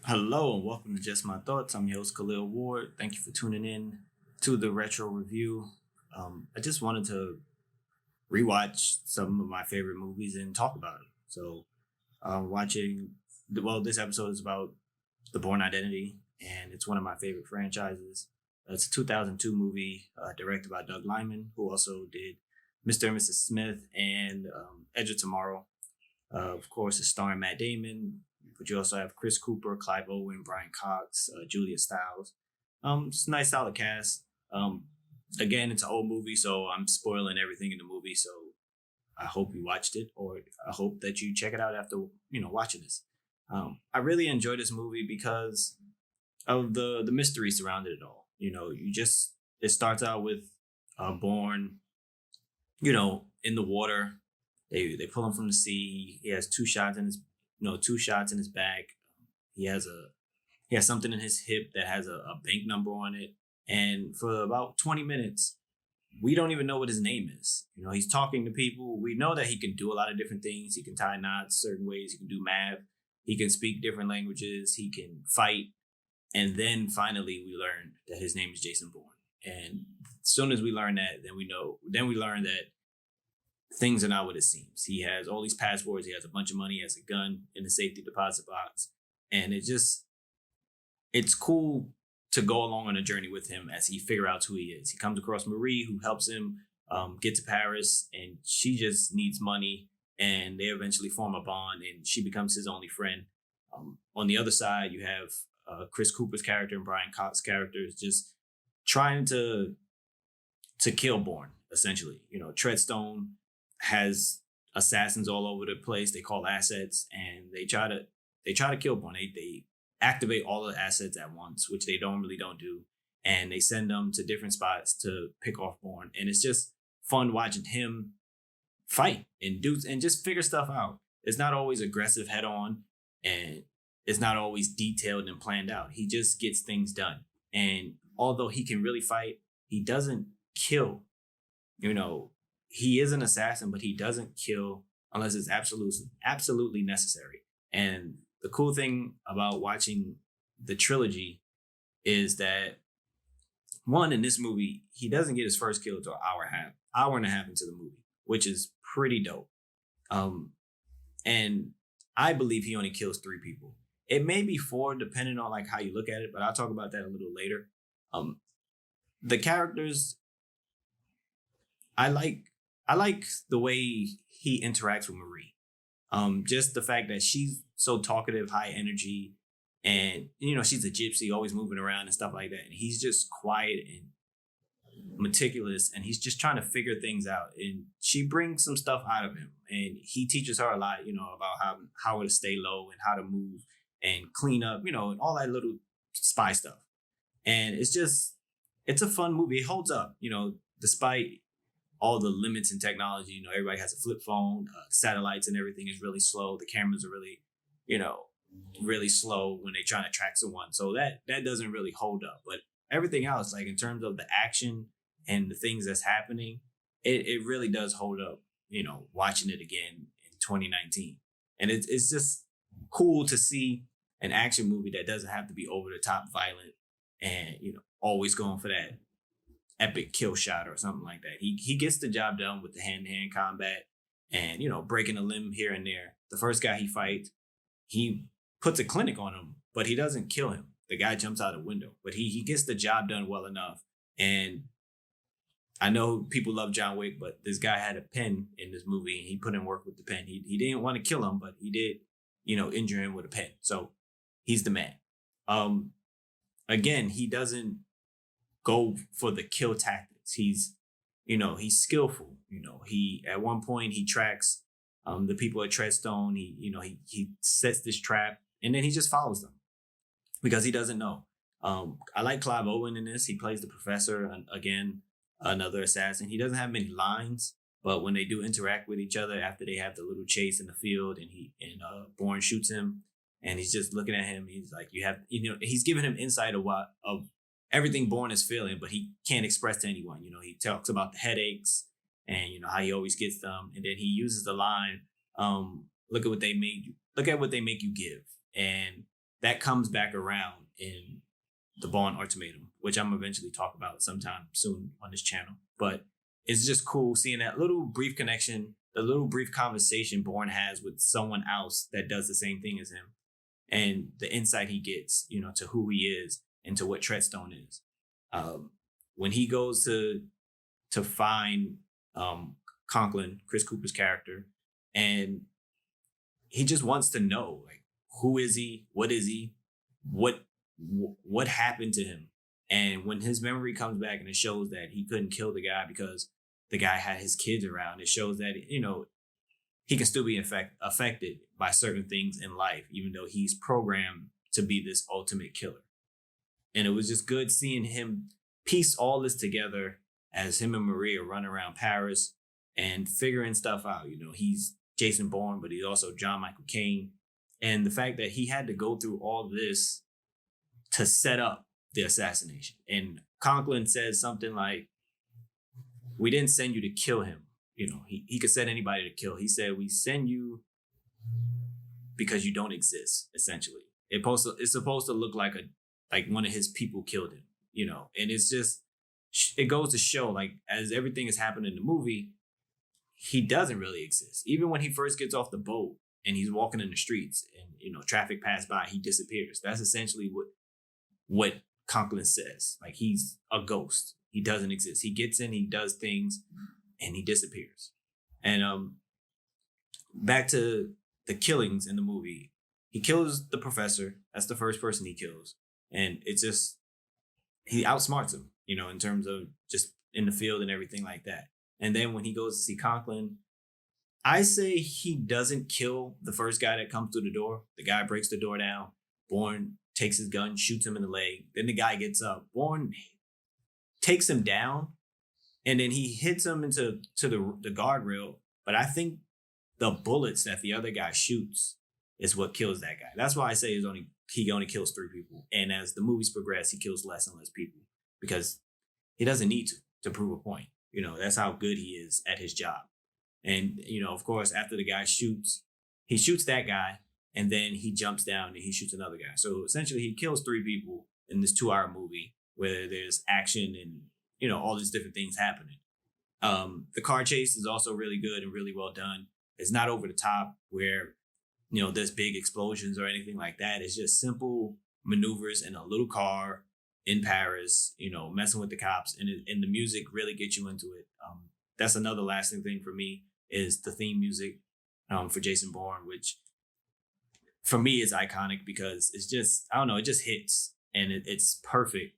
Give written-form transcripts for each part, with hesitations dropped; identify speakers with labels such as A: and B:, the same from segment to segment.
A: Hello and welcome to Just My Thoughts. I'm your host Khaleel Ward. Thank you for tuning in to the retro review. I just wanted to rewatch some of my favorite movies and talk about them. So, watching this episode is about the Bourne Identity, and it's one of my favorite franchises. It's a 2002 movie directed by Doug Liman, who also did Mr. and Mrs. Smith and Edge of Tomorrow. Of course, it's starring Matt Damon, but you also have Chris Cooper, Clive Owen, Brian Cox, Julia Stiles. It's a nice solid cast. Again, it's an old movie, so I'm spoiling everything in the movie. So I hope you watched it, or I hope that you check it out after watching this. I really enjoyed this movie because of the mystery surrounding it all. It starts out with Bourne, in the water. They pull him from the sea. He has two shots in his back. He has something in his hip that has a bank number on it. And for about 20 minutes, we don't even know what his name is. He's talking to people. We know that he can do a lot of different things. He can tie knots certain ways. He can do math. He can speak different languages. He can fight. And then finally, we learn that his name is Jason Bourne. And as soon as we learn that, then we learn that things are not what it seems. He has all these passports. He has a bunch of money. He has a gun in the safety deposit box. And it's cool to go along on a journey with him as he figure out who he is. He comes across Marie, who helps him get to Paris, and she just needs money. And they eventually form a bond, and she becomes his only friend. On the other side, you have Chris Cooper's character and Brian Cox's characters just trying to kill Bourne, essentially. Treadstone has assassins all over the place. They call assets, and they try to kill Bourne. They activate all the assets at once, which they normally don't do, and they send them to different spots to pick off Bourne. And it's just fun watching him fight and just figure stuff out. It's not always aggressive head on, and it's not always detailed and planned out. He just gets things done. And although he can really fight, he doesn't kill. He is an assassin, but he doesn't kill unless it's absolutely necessary. And the cool thing about watching the trilogy is that one, in this movie, he doesn't get his first kill until hour and a half into the movie, which is pretty dope. And I believe he only kills 3 people. It may be 4, depending on like how you look at it, but I'll talk about that a little later. The characters, I like the way he interacts with Marie. Just the fact that she's so talkative, high energy, and she's a gypsy, always moving around and stuff like that. And he's just quiet and meticulous, and he's just trying to figure things out. And she brings some stuff out of him, and he teaches her a lot, about how to stay low and how to move and clean up, and all that little spy stuff. And it's a fun movie. It holds up, despite all the limits in technology. Everybody has a flip phone, satellites and everything is really slow. The cameras are really, really slow when they're trying to track someone. So that doesn't really hold up. But everything else, like in terms of the action and the things that's happening, it really does hold up, watching it again in 2019. And it's just cool to see an action movie that doesn't have to be over the top violent and, always going for that epic kill shot or something like that. He gets the job done with the hand-to-hand combat and, breaking a limb here and there. The first guy he fights, he puts a clinic on him, but he doesn't kill him. The guy jumps out a window, but he gets the job done well enough. And I know people love John Wick, but this guy had a pen in this movie and he put in work with the pen. He didn't want to kill him, but he did, injure him with a pen. So he's the man. Again, he doesn't go for the kill tactics. He's skillful. He at one point he tracks the people at Treadstone. He sets this trap and then he just follows them because he doesn't know. I like Clive Owen in this. He plays the professor, and again, another assassin. He doesn't have many lines, but when they do interact with each other after they have the little chase in the field, and Bourne shoots him, and he's just looking at him. He's like, he's giving him insight of everything Bourne is feeling, but he can't express to anyone. He talks about the headaches and how he always gets them, and then he uses the line, "Look at what they made you. Look at what they make you give." And that comes back around in the Bourne Ultimatum, which I'm eventually talk about sometime soon on this channel. But it's just cool seeing that little brief connection, the little brief conversation Bourne has with someone else that does the same thing as him, and the insight he gets, to who he is and to what Treadstone is. When he goes to find Conklin, Chris Cooper's character, and he just wants to know, like, who is he? What is he? What happened to him? And when his memory comes back and it shows that he couldn't kill the guy because the guy had his kids around, it shows that he can still be affected by certain things in life, even though he's programmed to be this ultimate killer. And it was just good seeing him piece all this together as him and Maria run around Paris and figuring stuff out. He's Jason Bourne, but he's also John Michael Caine. And the fact that he had to go through all this to set up the assassination. And Conklin says something like, "We didn't send you to kill him." He could send anybody to kill. He said, "We send you because you don't exist," essentially. It's supposed to look like one of his people killed him, and it's just, it goes to show, like, as everything is happening in the movie, he doesn't really exist. Even when he first gets off the boat and he's walking in the streets and, traffic passed by, he disappears. That's essentially what Conklin says. Like, he's a ghost. He doesn't exist. He gets in, he does things, and he disappears. And back to the killings in the movie. He kills the professor. That's the first person he kills. And it's just, he outsmarts him, in terms of just in the field and everything like that. And then when he goes to see Conklin, I say he doesn't kill the first guy that comes through the door. The guy breaks the door down. Bourne takes his gun, shoots him in the leg. Then the guy gets up. Bourne takes him down, and then he hits him into the guardrail. But I think the bullets that the other guy shoots is what kills that guy. That's why I say he only kills 3 people. And as the movies progress, he kills less and less people because he doesn't need to prove a point. That's how good he is at his job. And, of course, after the guy he shoots that guy, and then he jumps down and he shoots another guy. So essentially he kills 3 people in this 2-hour movie where there's action and, all these different things happening. The car chase is also really good and really well done. It's not over the top where, there's big explosions or anything like that. It's just simple maneuvers in a little car in Paris, messing with the cops, and the music really gets you into it. That's another lasting thing for me is the theme music for Jason Bourne, which for me is iconic because it's just, I don't know, it just hits, and it's perfect,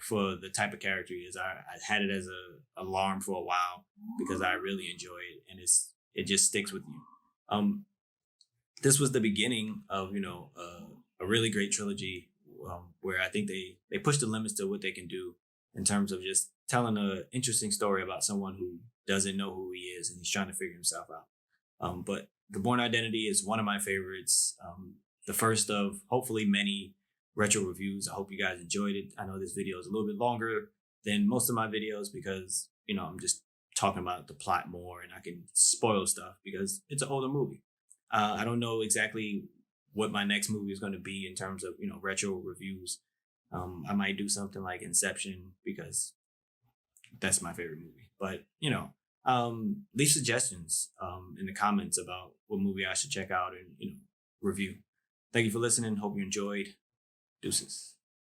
A: for the type of character he is. I had it as a alarm for a while because I really enjoy it, and it just sticks with you. This was the beginning of, a really great trilogy where I think they push the limits to what they can do in terms of just telling an interesting story about someone who doesn't know who he is and he's trying to figure himself out. But the Bourne Identity is one of my favorites. The first of hopefully many retro reviews. I hope you guys enjoyed it. I know this video is a little bit longer than most of my videos because, I'm just talking about the plot more and I can spoil stuff because it's an older movie. I don't know exactly what my next movie is going to be in terms of, retro reviews. I might do something like Inception because that's my favorite movie. But, leave suggestions in the comments about what movie I should check out and, review. Thank you for listening. Hope you enjoyed. Deuces.